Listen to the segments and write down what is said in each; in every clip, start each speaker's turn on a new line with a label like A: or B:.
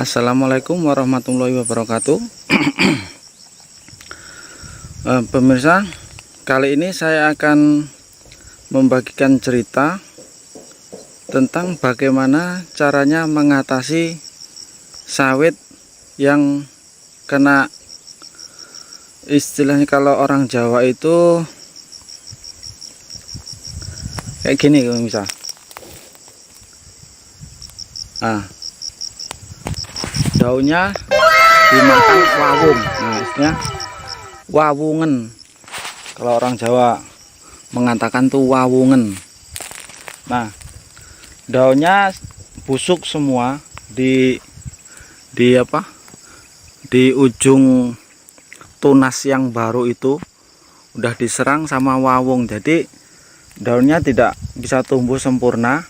A: Assalamualaikum warahmatullahi wabarakatuh. Pemirsa, kali ini saya akan membagikan cerita tentang bagaimana caranya mengatasi sawit yang kena, istilahnya kalau orang Jawa itu kayak gini pemirsa. Daunnya dimakan wawung. Nah, istilahnya wawungen. Kalau orang Jawa mengatakan tuh wawungen. Nah, daunnya busuk semua di ujung tunas yang baru itu udah diserang sama wawung. Jadi daunnya tidak bisa tumbuh sempurna.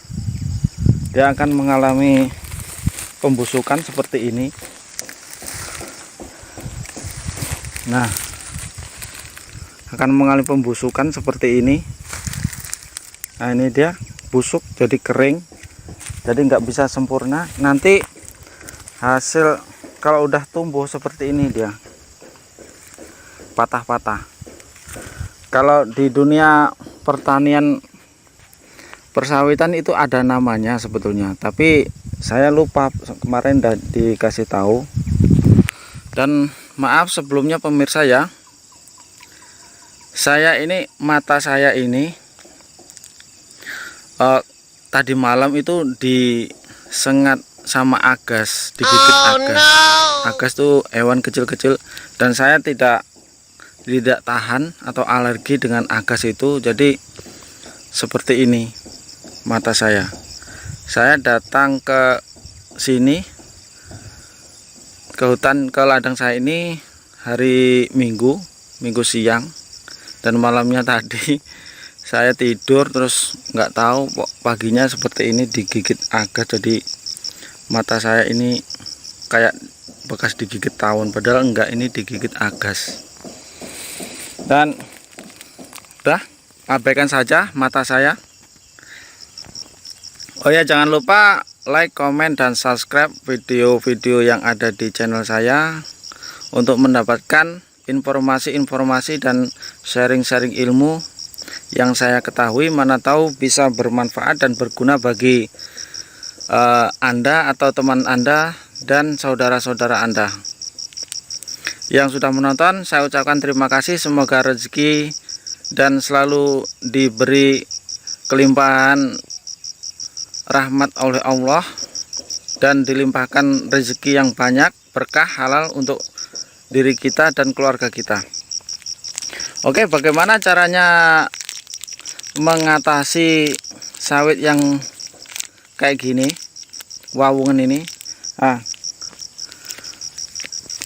A: Dia akan mengalami pembusukan seperti ini. Nah, akan mengalami pembusukan seperti ini. Nah, ini dia busuk, jadi kering, jadi nggak bisa sempurna. Nanti hasil kalau udah tumbuh seperti ini dia patah-patah. Kalau di dunia pertanian persawitan itu ada namanya sebetulnya, tapi saya lupa kemarin dikasih tahu. Dan maaf sebelumnya pemirsa ya, saya ini mata saya ini tadi malam itu disengat sama agas, digigit agas. Agas tuh hewan kecil-kecil, dan saya tidak tahan atau alergi dengan agas itu, jadi seperti ini mata saya. Saya datang ke sini, ke hutan, ke ladang saya ini hari Minggu siang, dan malamnya tadi saya tidur terus nggak tahu paginya seperti ini digigit agas. Jadi mata saya ini kayak bekas digigit tawon, padahal enggak, ini digigit agas. Dan udah abaikan saja mata saya. Oh ya, jangan lupa like, komen, dan subscribe video-video yang ada di channel saya untuk mendapatkan informasi-informasi dan sharing-sharing ilmu yang saya ketahui, mana tahu bisa bermanfaat dan berguna bagi Anda atau teman Anda dan saudara-saudara Anda. Yang sudah menonton, saya ucapkan terima kasih. Semoga rezeki dan selalu diberi kelimpahan rahmat oleh Allah, dan dilimpahkan rezeki yang banyak, berkah, halal untuk diri kita dan keluarga kita. Oke, bagaimana caranya mengatasi sawit yang kayak gini, wawungan ini?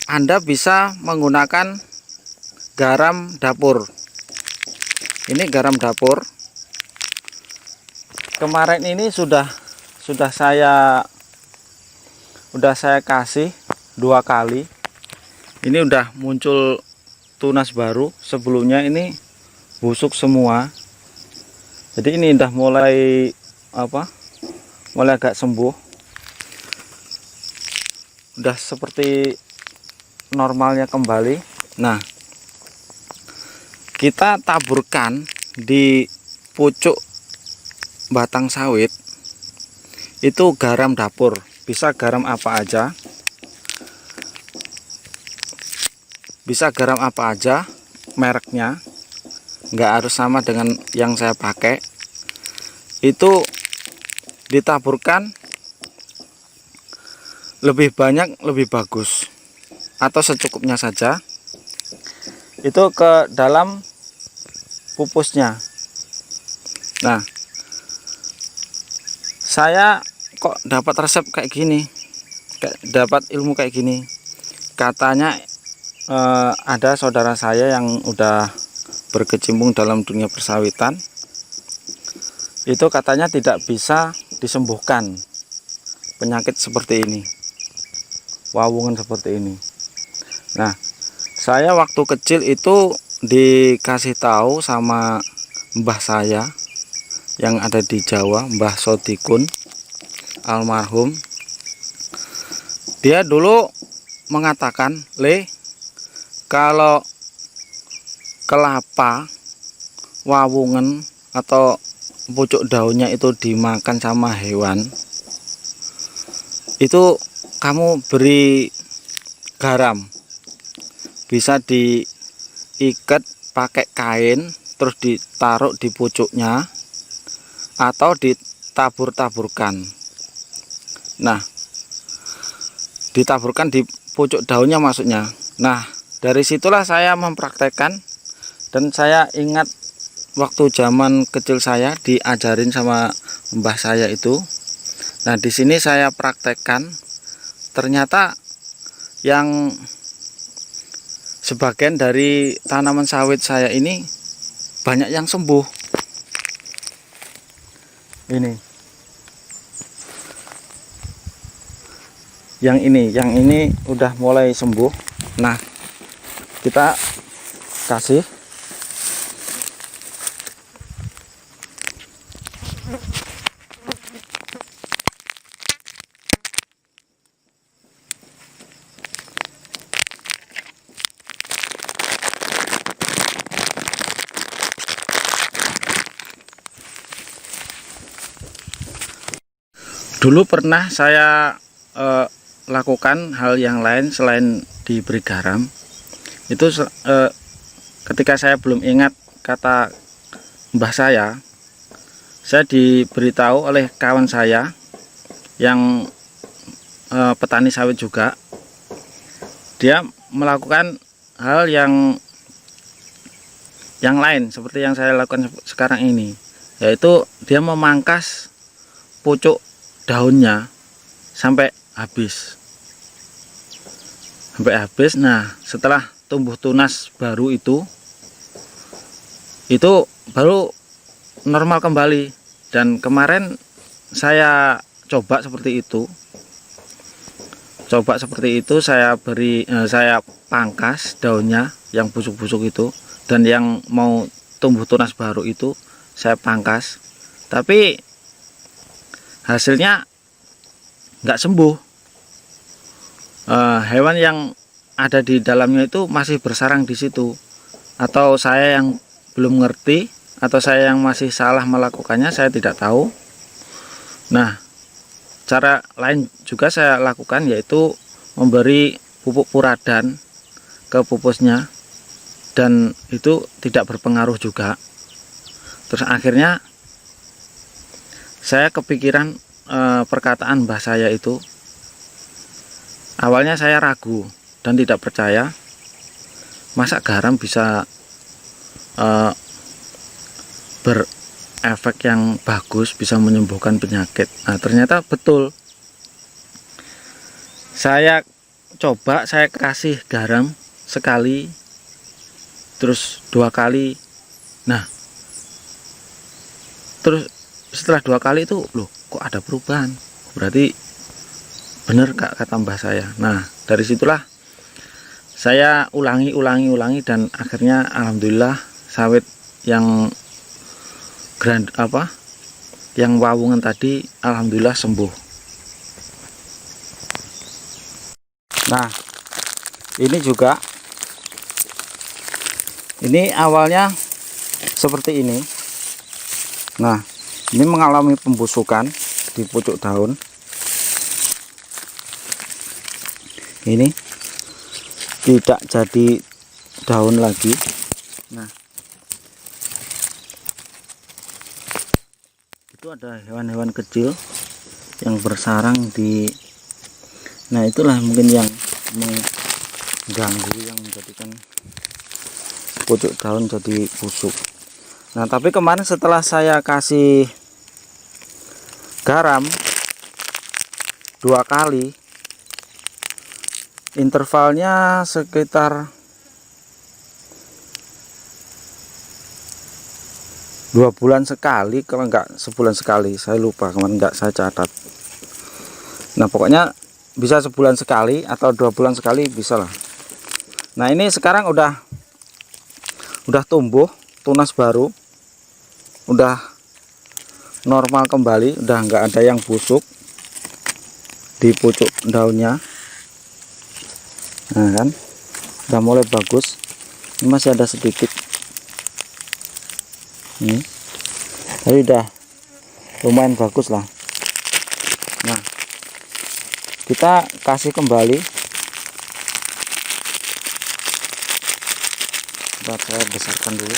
A: Anda bisa menggunakan garam dapur. Ini garam dapur. Kemarin ini sudah saya kasih 2 kali. Ini udah muncul tunas baru. Sebelumnya ini busuk semua. Jadi ini udah mulai agak sembuh. Udah seperti normalnya kembali. Nah, kita taburkan di pucuk batang sawit itu garam dapur. Bisa garam apa aja, mereknya nggak harus sama dengan yang saya pakai. Itu ditaburkan lebih banyak lebih bagus, atau secukupnya saja, itu ke dalam pupusnya. Nah, saya kok dapat resep kayak gini, dapat ilmu kayak gini. Katanya ada saudara saya yang udah berkecimpung dalam dunia persawitan, itu katanya tidak bisa disembuhkan penyakit seperti ini, wawungan seperti ini. Nah, saya waktu kecil itu dikasih tahu sama mbah saya yang ada di Jawa, Mbah Sodikun almarhum. Dia dulu mengatakan, Le, kalau kelapa, wawungan atau pucuk daunnya itu dimakan sama hewan, itu kamu beri garam, bisa diikat pakai kain terus ditaruh di pucuknya atau ditabur-taburkan. Nah, ditaburkan di pucuk daunnya maksudnya. Nah, dari situlah saya mempraktekkan, dan saya ingat waktu zaman kecil saya diajarin sama mbah saya itu. Nah, di sini saya praktekkan, ternyata yang sebagian dari tanaman sawit saya ini banyak yang sembuh. Ini. Yang ini udah mulai sembuh. Nah, kita kasih dulu pernah saya lakukan hal yang lain selain diberi garam. Itu ketika saya belum ingat kata mbah saya diberitahu oleh kawan saya yang petani sawit juga. Dia melakukan hal yang lain seperti yang saya lakukan sekarang ini, yaitu dia memangkas pucuk daunnya sampai habis. Nah, setelah tumbuh tunas baru itu baru normal kembali. Dan kemarin saya coba seperti itu. Saya pangkas daunnya yang busuk-busuk itu, dan yang mau tumbuh tunas baru itu saya pangkas. Tapi hasilnya nggak sembuh. Hewan yang ada di dalamnya itu masih bersarang di situ. Atau saya yang belum ngerti, atau saya yang masih salah melakukannya, saya tidak tahu. Nah, cara lain juga saya lakukan, yaitu memberi pupuk puradan ke pupusnya, dan itu tidak berpengaruh juga. Terus akhirnya saya kepikiran perkataan mbah saya itu. Awalnya saya ragu dan tidak percaya, masa garam bisa berefek yang bagus, bisa menyembuhkan penyakit. Nah, ternyata betul. Saya coba, saya kasih garam sekali, terus 2 kali. Nah, terus setelah 2 kali itu, loh, kok ada perubahan? Berarti benar kata mbah saya. Nah, dari situlah saya ulangi, dan akhirnya alhamdulillah sawit yang yang wawungan tadi alhamdulillah sembuh. Nah, ini juga, ini awalnya seperti ini. Nah, ini mengalami pembusukan di pucuk daun. Ini tidak jadi daun lagi. Nah, itu ada hewan-hewan kecil yang bersarang di, nah itulah mungkin yang mengganggu, yang menjadikan pucuk daun jadi busuk. Nah, tapi kemarin setelah saya kasih garam 2 kali, intervalnya sekitar 2 bulan sekali, kalau enggak sebulan sekali, saya lupa kemarin, enggak saya catat. Nah, pokoknya bisa sebulan sekali atau 2 bulan sekali bisa lah. Nah, ini sekarang udah tumbuh tunas baru, udah normal kembali, udah enggak ada yang busuk di pucuk daunnya. Nah kan udah mulai bagus. Ini masih ada sedikit ini, tapi udah lumayan bagus lah. Nah kita kasih kembali. Saya besarkan dulu.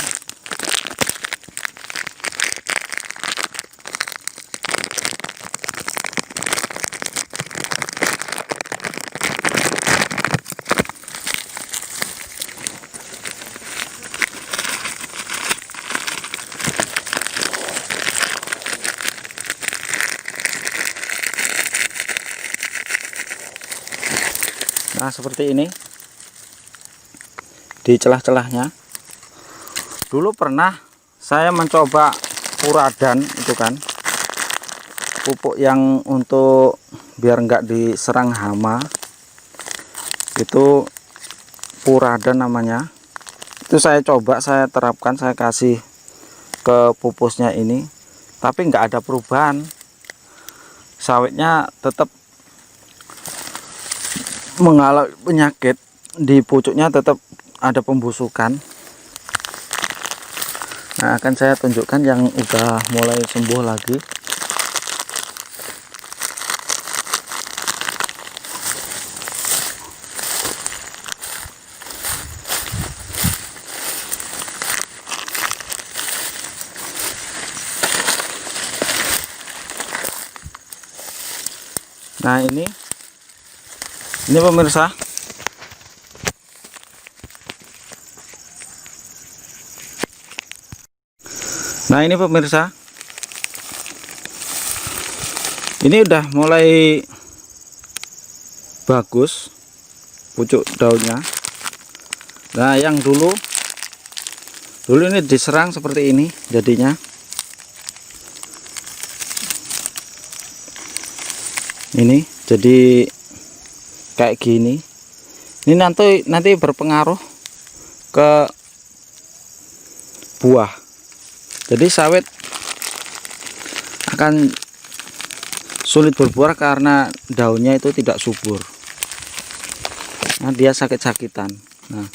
A: Nah seperti ini di celah-celahnya. Dulu pernah saya mencoba Puradan itu kan, pupuk yang untuk biar enggak diserang hama, itu Puradan namanya. Itu saya coba, saya terapkan, saya kasih ke pupusnya ini, tapi enggak ada perubahan. Sawitnya tetap mengalami penyakit, di pucuknya tetap ada pembusukan. Nah akan saya tunjukkan yang udah mulai sembuh lagi. Nah ini pemirsa, ini udah mulai bagus pucuk daunnya. Nah yang dulu ini diserang seperti ini jadinya. Ini jadi kayak gini. Ini nanti berpengaruh ke buah. Jadi sawit akan sulit berbuah karena daunnya itu tidak subur. Nah dia sakit-sakitan. Nah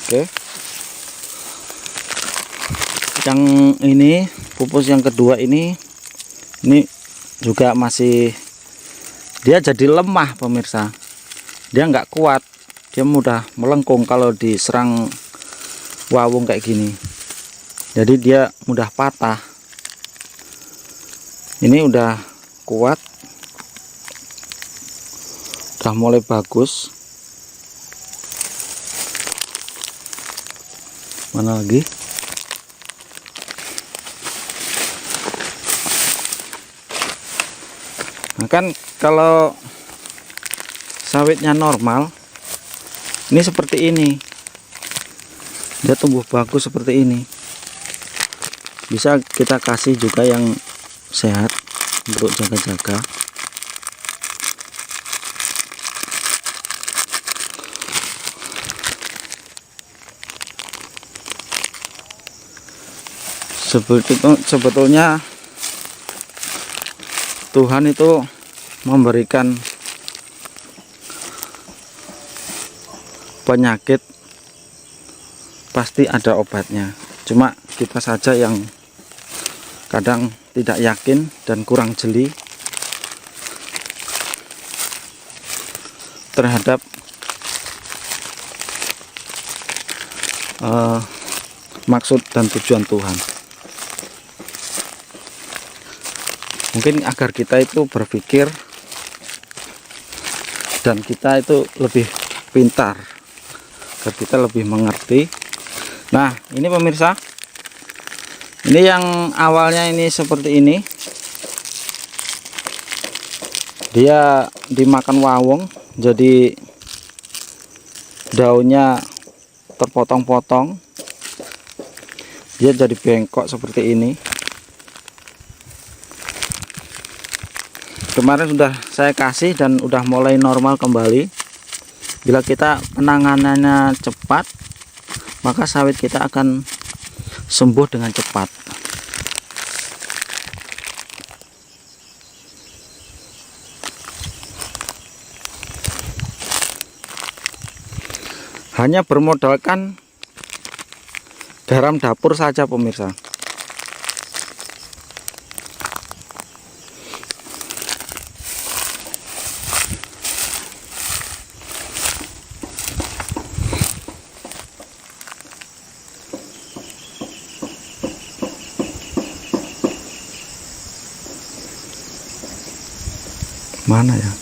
A: oke, yang ini pupus yang kedua ini juga masih, dia jadi lemah pemirsa, dia nggak kuat, dia mudah melengkung kalau diserang wawung kayak gini, jadi dia mudah patah. Ini udah kuat, udah mulai bagus. Mana lagi? Nah kan kalau sawitnya normal ini seperti ini, dia tumbuh bagus seperti ini. Bisa kita kasih juga yang sehat untuk jaga-jaga. Sebetulnya Tuhan itu memberikan penyakit pasti ada obatnya, cuma kita saja yang kadang tidak yakin dan kurang jeli terhadap maksud dan tujuan Tuhan. Mungkin agar kita itu berpikir dan kita itu lebih pintar, agar kita lebih mengerti. Nah ini pemirsa, ini yang awalnya ini seperti ini, dia dimakan wawung, jadi daunnya terpotong-potong, dia jadi bengkok seperti ini. Kemarin sudah saya kasih dan udah mulai normal kembali. Bila kita penanganannya cepat, maka sawit kita akan sembuh dengan cepat. Hanya bermodalkan garam dapur saja pemirsa. Mana ya?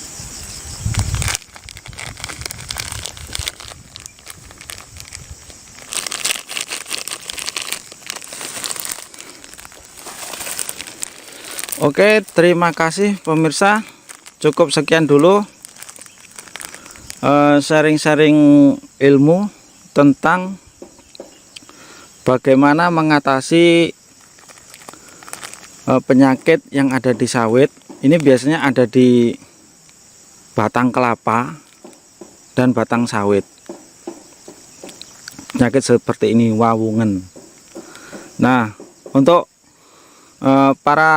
A: Oke, terima kasih pemirsa. Cukup sekian dulu sharing-sharing ilmu tentang bagaimana mengatasi penyakit yang ada di sawit. Ini biasanya ada di batang kelapa dan batang sawit. Penyakit seperti ini, wawungen. Nah, untuk para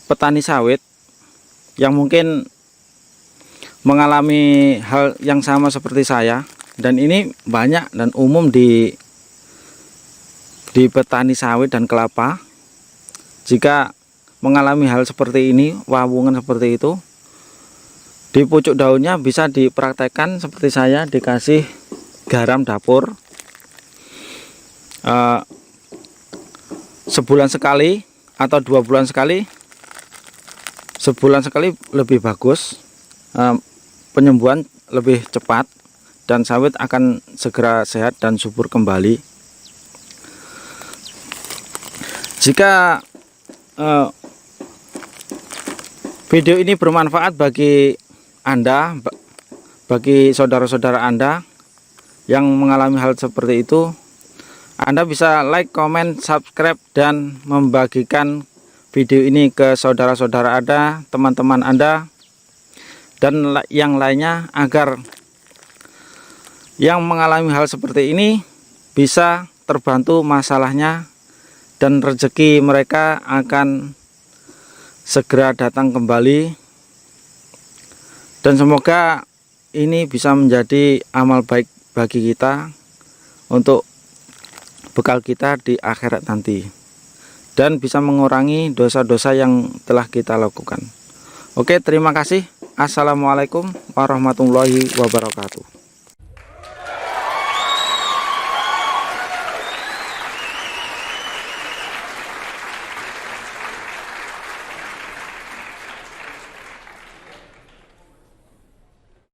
A: petani sawit yang mungkin mengalami hal yang sama seperti saya, dan ini banyak dan umum di petani sawit dan kelapa. Jika mengalami hal seperti ini, wawungan seperti itu, di pucuk daunnya bisa dipraktekkan seperti saya, dikasih garam dapur sebulan sekali atau 2 bulan sekali. Sebulan sekali lebih bagus, penyembuhan lebih cepat, dan sawit akan segera sehat dan subur kembali. Jika video ini bermanfaat bagi Anda, bagi saudara-saudara Anda yang mengalami hal seperti itu, Anda bisa like, comment, subscribe, dan membagikan video ini ke saudara-saudara Anda, teman-teman Anda, dan yang lainnya, agar yang mengalami hal seperti ini bisa terbantu masalahnya dan rezeki mereka akan segera datang kembali. Dan semoga ini bisa menjadi amal baik bagi kita untuk bekal kita di akhirat nanti, dan bisa mengurangi dosa-dosa yang telah kita lakukan. Oke, terima kasih. Assalamualaikum warahmatullahi wabarakatuh.